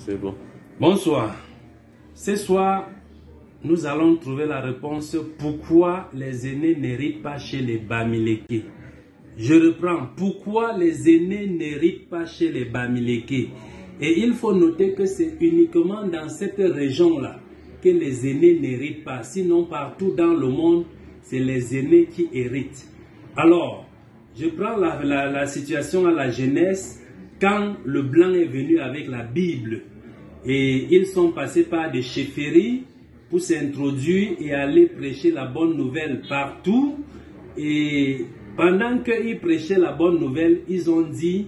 C'est bon. Bonsoir. Ce soir, nous allons trouver la réponse pourquoi les aînés n'héritent pas chez les Bamileke. Je reprends. Pourquoi les aînés n'héritent pas chez les Bamileke? Et il faut noter que c'est uniquement dans cette région-là que les aînés n'héritent pas. Sinon, partout dans le monde, c'est les aînés qui héritent. Alors, je prends la situation à la Genèse, quand le blanc est venu avec la Bible. Et ils sont passés par des chefferies pour s'introduire et aller prêcher la bonne nouvelle partout. Et pendant qu'ils prêchaient la bonne nouvelle, ils ont dit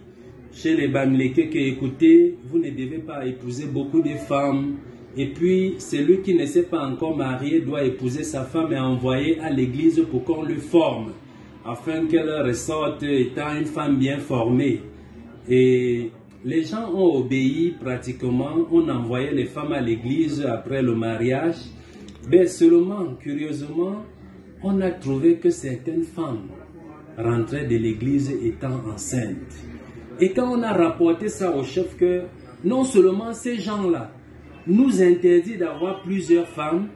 chez les Bamileke que, écoutez, vous ne devez pas épouser beaucoup de femmes. Et puis, celui qui ne s'est pas encore marié doit épouser sa femme et envoyer à l'église pour qu'on le forme, afin qu'elle ressorte étant une femme bien formée. Et les gens ont obéi pratiquement, on envoyait les femmes à l'église après le mariage. Mais seulement, curieusement, on a trouvé que certaines femmes rentraient de l'église étant enceintes. Et quand on a rapporté ça au chef, que non seulement ces gens-là nous interdisent d'avoir plusieurs femmes,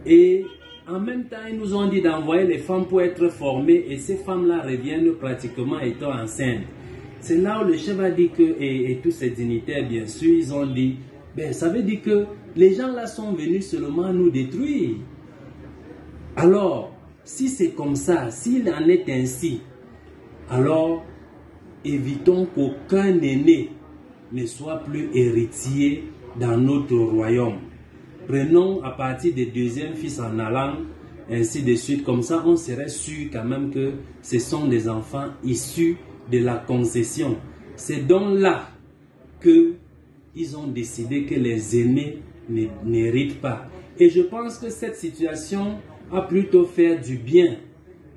et en même temps ils nous ont dit d'envoyer les femmes pour être formées, et ces femmes-là reviennent pratiquement étant enceintes. C'est là où le chef a dit que, et tous ces dignitaires bien sûr, ils ont dit, ben ça veut dire que les gens-là sont venus seulement nous détruire. Alors, si c'est comme ça, s'il en est ainsi, alors évitons qu'aucun aîné ne soit plus héritier dans notre royaume. Prenons à partir des deuxièmes fils en allant, ainsi de suite. Comme ça, on serait sûr quand même que ce sont des enfants issus de la concession. C'est donc là qu'ils ont décidé que les aînés n'héritent pas. Et je pense que cette situation a plutôt fait du bien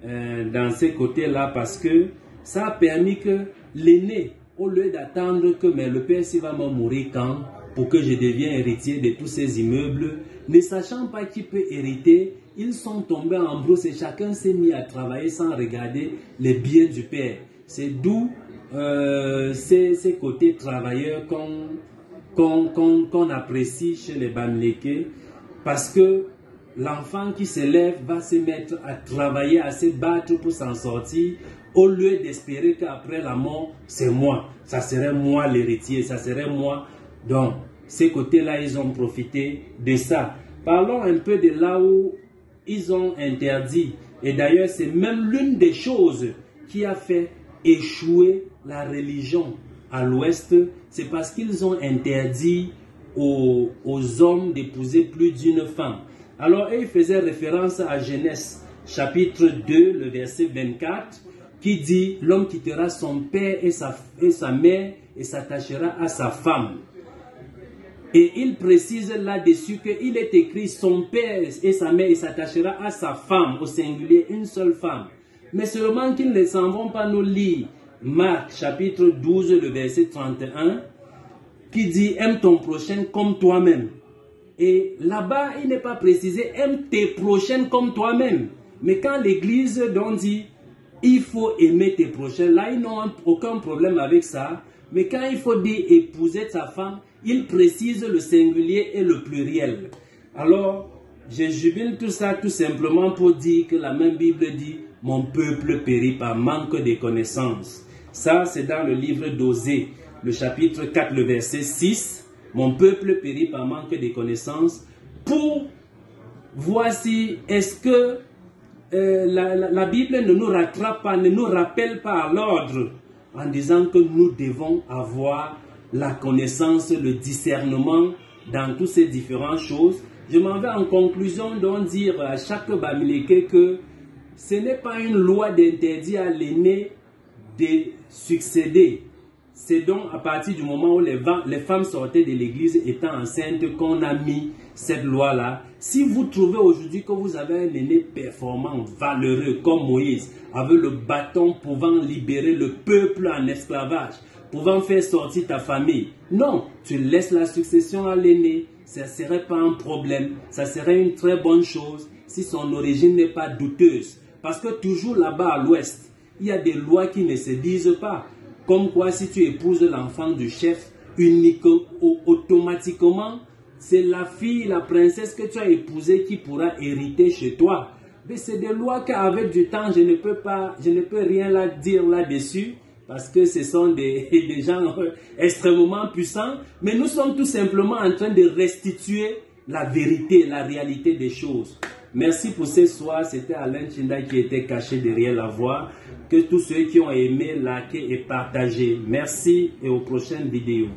dans ces côtés-là, parce que ça a permis que l'aîné, au lieu d'attendre que mais le père s'il va me mourir quand, pour que je devienne héritier de tous ces immeubles, ne sachant pas qui peut hériter, ils sont tombés en brousse et chacun s'est mis à travailler sans regarder les biens du père. C'est d'où ces côtés travailleurs qu'on apprécie chez les Bamileke, parce que l'enfant qui se lève va se mettre à travailler, à se battre pour s'en sortir, au lieu d'espérer qu'après la mort, c'est moi, ça serait moi l'héritier, ça serait moi. Donc, ces côtés-là, ils ont profité de ça. Parlons un peu de là où ils ont interdit. Et d'ailleurs, c'est même l'une des choses qui a fait échouer la religion à l'Ouest. C'est parce qu'ils ont interdit aux hommes d'épouser plus d'une femme. Alors, il faisait référence à Genèse, chapitre 2, le verset 24, qui dit « L'homme quittera son père et sa mère et s'attachera à sa femme ». Et il précise là-dessus qu'il est écrit son père et sa mère, il s'attachera à sa femme, au singulier, une seule femme. Mais seulement qu'ils ne s'en vont pas nous lire Marc chapitre 12, le verset 31, qui dit aime ton prochain comme toi-même. Et là-bas, il n'est pas précisé aime tes prochains comme toi-même. Mais quand l'église donc dit il faut aimer tes prochains, là ils n'ont aucun problème avec ça. Mais quand il faut dire épouser sa femme, il précise le singulier et le pluriel. Alors, je jubile tout ça tout simplement pour dire que la même Bible dit « Mon peuple périt par manque de connaissances ». Ça, c'est dans le livre d'Osée, le chapitre 4, le verset 6. « Mon peuple périt par manque de connaissances » pour voir si est-ce que la Bible ne nous rattrape pas, ne nous rappelle pas à l'ordre en disant que nous devons avoir la connaissance, le discernement dans toutes ces différentes choses. Je m'en vais en conclusion donc dire à chaque Bamileke que ce n'est pas une loi d'interdit à l'aîné de succéder. C'est donc à partir du moment où les femmes sortaient de l'église étant enceintes qu'on a mis cette loi-là. Si vous trouvez aujourd'hui que vous avez un aîné performant, valeureux comme Moïse, avec le bâton pouvant libérer le peuple en esclavage, pouvant faire sortir ta famille, non, tu laisses la succession à l'aîné, ça ne serait pas un problème, ça serait une très bonne chose si son origine n'est pas douteuse. Parce que toujours là-bas à l'ouest, il y a des lois qui ne se disent pas. Comme quoi, si tu épouses l'enfant du chef, automatiquement, c'est la fille, la princesse que tu as épousée qui pourra hériter chez toi. Mais c'est des lois qu'avec du temps, je ne peux rien là dire là-dessus, parce que ce sont des gens extrêmement puissants. Mais nous sommes tout simplement en train de restituer la vérité, la réalité des choses. Merci pour ce soir. C'était Alain Chinda qui était caché derrière la voix. Que tous ceux qui ont aimé, liker et partager. Merci et aux prochaines vidéos.